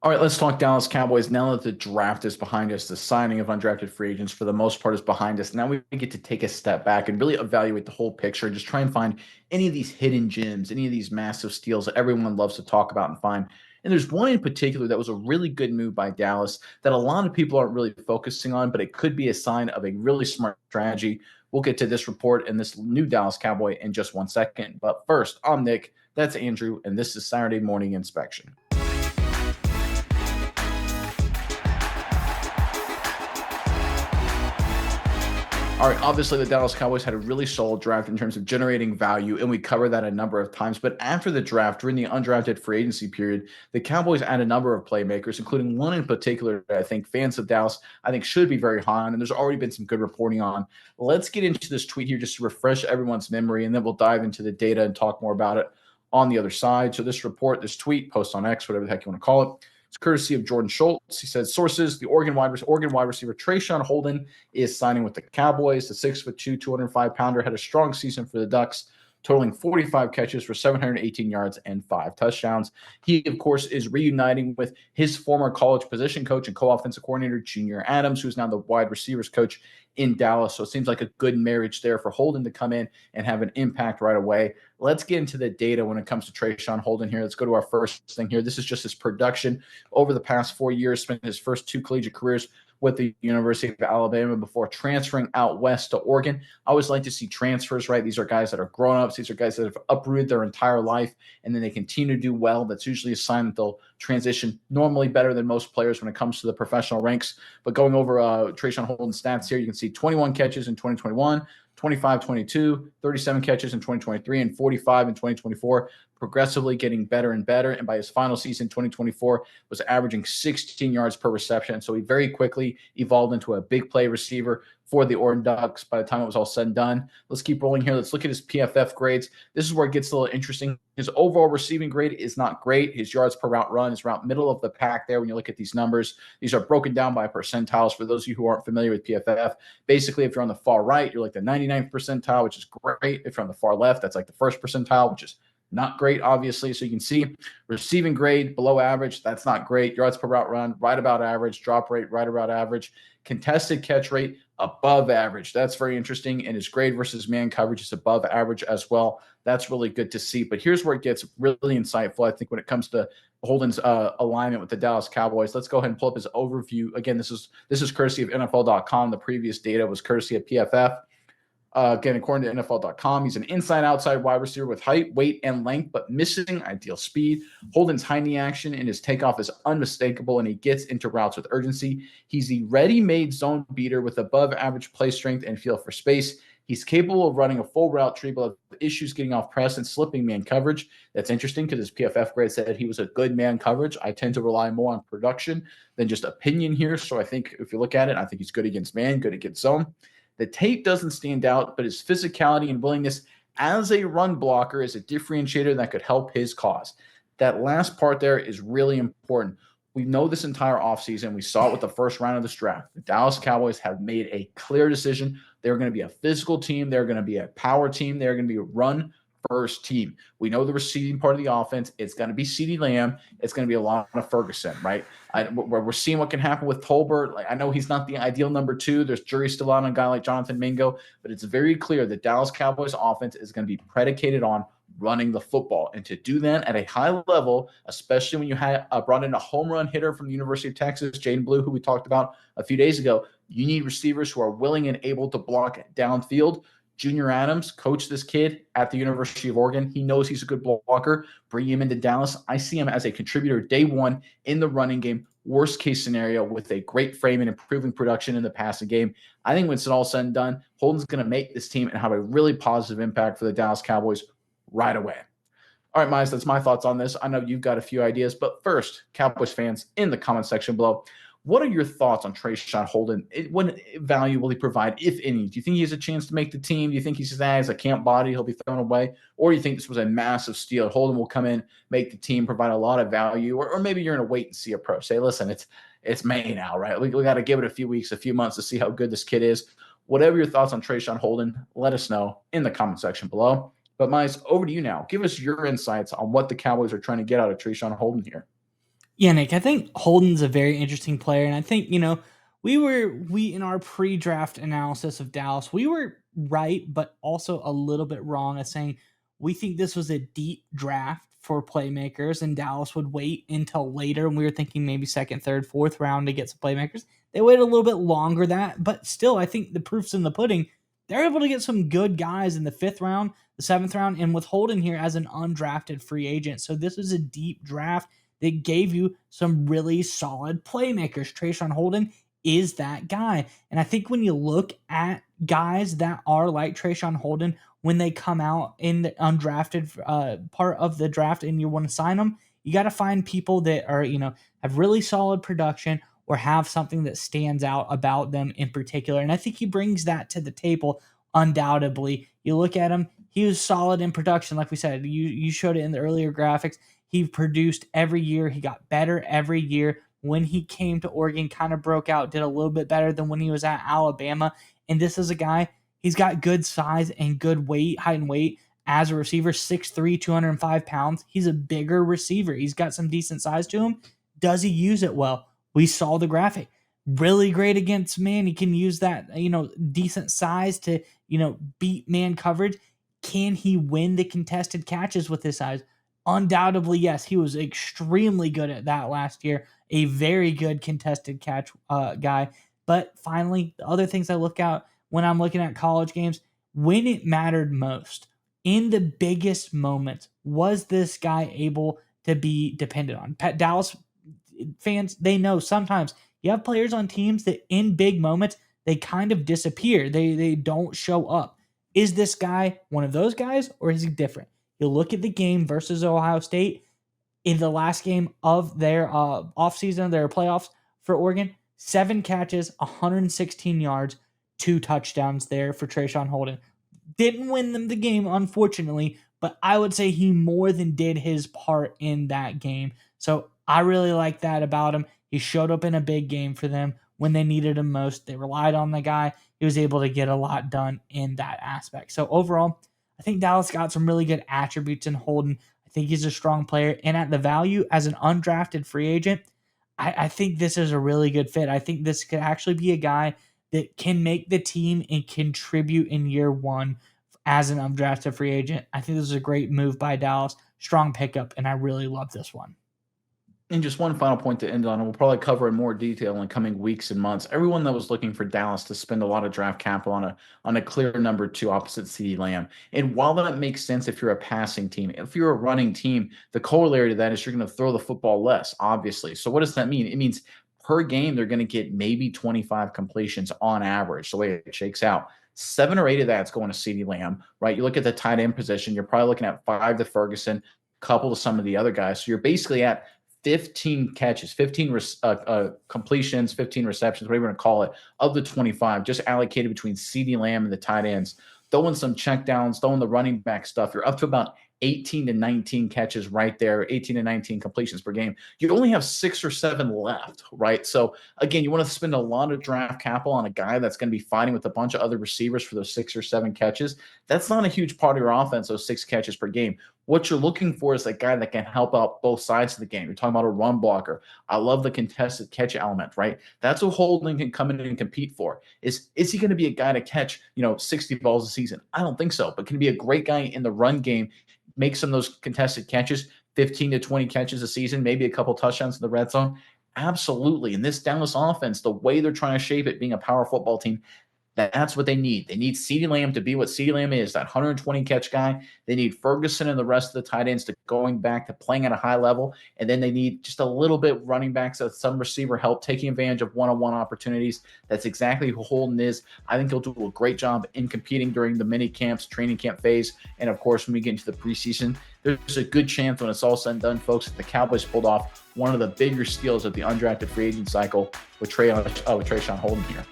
All right, let's talk Dallas Cowboys. Now that the draft is behind us, the signing of undrafted free agents for the most part is behind us. Now we get to take a step back and really evaluate the whole picture and just try and find any of these hidden gems, any of these massive steals that everyone loves to talk about and find. And there's one in particular that was a really good move by Dallas that a lot of people aren't really focusing on, but it could be a sign of a really smart strategy. We'll get to this report and this new Dallas Cowboy in just 1 second. But first, I'm Nick. That's Andrew, and this is Saturday Morning Inspection. All right, obviously the Dallas Cowboys had a really solid draft in terms of generating value, and we covered that a number of times. But after the draft, during the undrafted free agency period, the Cowboys added a number of playmakers, including one in particular that I think fans of Dallas I think should be very high on, and there's already been some good reporting on. Let's get into this tweet here just to refresh everyone's memory, and then we'll dive into the data and talk more about it on the other side. So this report, this tweet, post on X, whatever the heck you want to call it, it's courtesy of Jordan Schultz. He says, sources, the Oregon wide receiver Trayshawn Holden is signing with the Cowboys. The 6'2", 205-pounder had a strong season for the Ducks, totaling 45 catches for 718 yards and 5 touchdowns. He, of course, is reuniting with his former college position coach and co-offensive coordinator, Junior Adams, who's now the wide receivers coach in Dallas. So it seems like a good marriage there for Holden to come in and have an impact right away. Let's get into the data when it comes to Trayshawn Holden here. Let's go to our first thing here. This is just his production over the past 4 years, spent his first 2 collegiate careers with the University of Alabama before transferring out west to Oregon. I always like to see transfers, right? These are guys that are grown-ups. These are guys that have uprooted their entire life, and then they continue to do well. That's usually a sign that they'll transition normally better than most players when it comes to the professional ranks. But going over Trayshawn Holden's stats here, you can see 21 catches in 2021, 25, 22, 37 catches in 2023, and 45 in 2024, progressively getting better and better. And by his final season, 2024, was averaging 16 yards per reception. So he very quickly evolved into a big play receiver for the Oregon Ducks by the time it was all said and done. Let's keep rolling here. Let's look at his PFF grades. This is where it gets a little interesting. His overall receiving grade is not great. His yards per route run is around middle of the pack there when you look at these numbers. These are broken down by percentiles for those of you who aren't familiar with PFF. Basically, if you're on the far right, you're like the 99th percentile, which is great. If you're on the far left, that's like the first percentile, which is not great, obviously. So you can see receiving grade below average. That's not great. Yards per route run, right about average. Drop rate, right about average. Contested catch rate, above average. That's very interesting. And his grade versus man coverage is above average as well. That's really good to see. But here's where it gets really insightful, I think, when it comes to Holden's alignment with the Dallas Cowboys. Let's go ahead and pull up his overview. Again, this is courtesy of NFL.com. The previous data was courtesy of PFF. Again, according to NFL.com, he's an inside-outside wide receiver with height, weight, and length, but missing ideal speed. Holden's high knee action and his takeoff is unmistakable, and he gets into routes with urgency. He's the ready-made zone beater with above-average play strength and feel for space. He's capable of running a full route tree, but have issues getting off press and slipping man coverage. That's interesting because his PFF grade said he was a good man coverage. I tend to rely more on production than just opinion here. So I think if you look at it, I think he's good against man, good against zone. The tape doesn't stand out, but his physicality and willingness as a run blocker is a differentiator that could help his cause. That last part there is really important. We know this entire offseason. We saw it with the first round of this draft. The Dallas Cowboys have made a clear decision. They're going to be a physical team. They're going to be a power team. They're going to be a run first team. We know the receiving part of the offense. It's going to be CeeDee Lamb. It's going to be a lot of Ferguson, right? We're seeing what can happen with Tolbert. Like, I know he's not the ideal number 2. There's jury still out on a guy like Jonathan Mingo, but it's very clear the Dallas Cowboys offense is going to be predicated on running the football. And to do that at a high level, especially when you had brought in a home run hitter from the University of Texas, Jaden Blue, who we talked about a few days ago, you need receivers who are willing and able to block downfield. Junior Adams coached this kid at the University of Oregon. He knows he's a good blocker. Bring him into Dallas. I see him as a contributor day one in the running game. Worst case scenario with a great frame and improving production in the passing game. I think when it's all said and done, Holden's going to make this team and have a really positive impact for the Dallas Cowboys right away. All right, Miles, that's my thoughts on this. I know you've got a few ideas, but first, Cowboys fans in the comment section below, what are your thoughts on Trayshawn Holden? What value will he provide, if any? Do you think he has a chance to make the team? Do you think he's just as a camp body, he'll be thrown away? Or do you think this was a massive steal? Holden will come in, make the team, provide a lot of value, or maybe you're in a wait-and-see approach. Say, listen, it's May now, right? We got to give it a few weeks, a few months to see how good this kid is. Whatever your thoughts on Trayshawn Holden, let us know in the comment section below. But, Miles, over to you now. Give us your insights on what the Cowboys are trying to get out of Trayshawn Holden here. Yeah, Nick, I think Holden's a very interesting player. And I think, we in our pre-draft analysis of Dallas, we were right, but also a little bit wrong at saying we think this was a deep draft for playmakers and Dallas would wait until later. And we were thinking maybe second, third, fourth round to get some playmakers. They waited a little bit longer that, but still, I think the proof's in the pudding. They're able to get some good guys in the fifth round, the seventh round, and with Holden here as an undrafted free agent. So this is a deep draft that gave you some really solid playmakers. Trayshawn Holden is that guy. And I think when you look at guys that are like Trayshawn Holden, when they come out in the undrafted part of the draft and you want to sign them, you got to find people that are, have really solid production or have something that stands out about them in particular. And I think he brings that to the table undoubtedly. You look at him, he was solid in production. Like we said, you showed it in the earlier graphics. He produced every year. He got better every year. When he came to Oregon, kind of broke out, did a little bit better than when he was at Alabama. And this is a guy, he's got good size and good weight, height and weight as a receiver, 6'3", 205 pounds. He's a bigger receiver. He's got some decent size to him. Does he use it well? We saw the graphic. Really great against man. He can use that, decent size to, beat man coverage. Can he win the contested catches with his size? Undoubtedly, yes. He was extremely good at that last year. A very good contested catch guy. But finally, the other things I look at when I'm looking at college games, when it mattered most, in the biggest moments, was this guy able to be depended on? Dallas fans, they know sometimes you have players on teams that in big moments, they kind of disappear. They don't show up. Is this guy one of those guys or is he different? You look at the game versus Ohio State in the last game of their offseason, their playoffs for Oregon, 7 catches, 116 yards, 2 touchdowns there for Trayshawn Holden. Didn't win them the game, unfortunately, but I would say he more than did his part in that game. So I really like that about him. He showed up in a big game for them when they needed him most. They relied on the guy. He was able to get a lot done in that aspect. So overall, I think Dallas got some really good attributes in Holden. I think he's a strong player. And at the value as an undrafted free agent, I think this is a really good fit. I think this could actually be a guy that can make the team and contribute in year one as an undrafted free agent. I think this is a great move by Dallas. Strong pickup, and I really love this one. And just one final point to end on, and we'll probably cover in more detail in coming weeks and months. Everyone that was looking for Dallas to spend a lot of draft capital on a clear number two opposite CeeDee Lamb. And while that makes sense if you're a passing team, if you're a running team, the corollary to that is you're going to throw the football less, obviously. So what does that mean? It means per game they're going to get maybe 25 completions on average, the way it shakes out. 7 or 8 of that's going to CeeDee Lamb, right? You look at the tight end position, you're probably looking at 5 to Ferguson, couple to some of the other guys. So you're basically at 15 catches, 15 completions, 15 receptions, whatever you want to call it, of the 25, just allocated between CeeDee Lamb and the tight ends. Throwing some checkdowns, throwing the running back stuff, you're up to about 18 to 19 catches right there, 18 to 19 completions per game. You only have 6 or 7 left, right? So again, you want to spend a lot of draft capital on a guy that's going to be fighting with a bunch of other receivers for those 6 or 7 catches. That's not a huge part of your offense, those 6 catches per game. What you're looking for is a guy that can help out both sides of the game. You're talking about a run blocker. I love the contested catch element, right? That's what Holden can come in and compete for. Is he going to be a guy to catch, 60 balls a season? I don't think so, but can he be a great guy in the run game, make some of those contested catches, 15 to 20 catches a season, maybe a couple touchdowns in the red zone? Absolutely. In this Dallas offense, the way they're trying to shape it, being a power football team, that's what they need. They need CeeDee Lamb to be what CeeDee Lamb is, that 120 catch guy. They need Ferguson and the rest of the tight ends to going back to playing at a high level. And then they need just a little bit running backs, some receiver help, taking advantage of one-on-one opportunities. That's exactly who Holden is. I think he'll do a great job in competing during the mini camps, training camp phase. And of course, when we get into the preseason, there's a good chance when it's all said and done, folks, that the Cowboys pulled off one of the bigger steals of the undrafted free agent cycle with Trayshawn Holden here.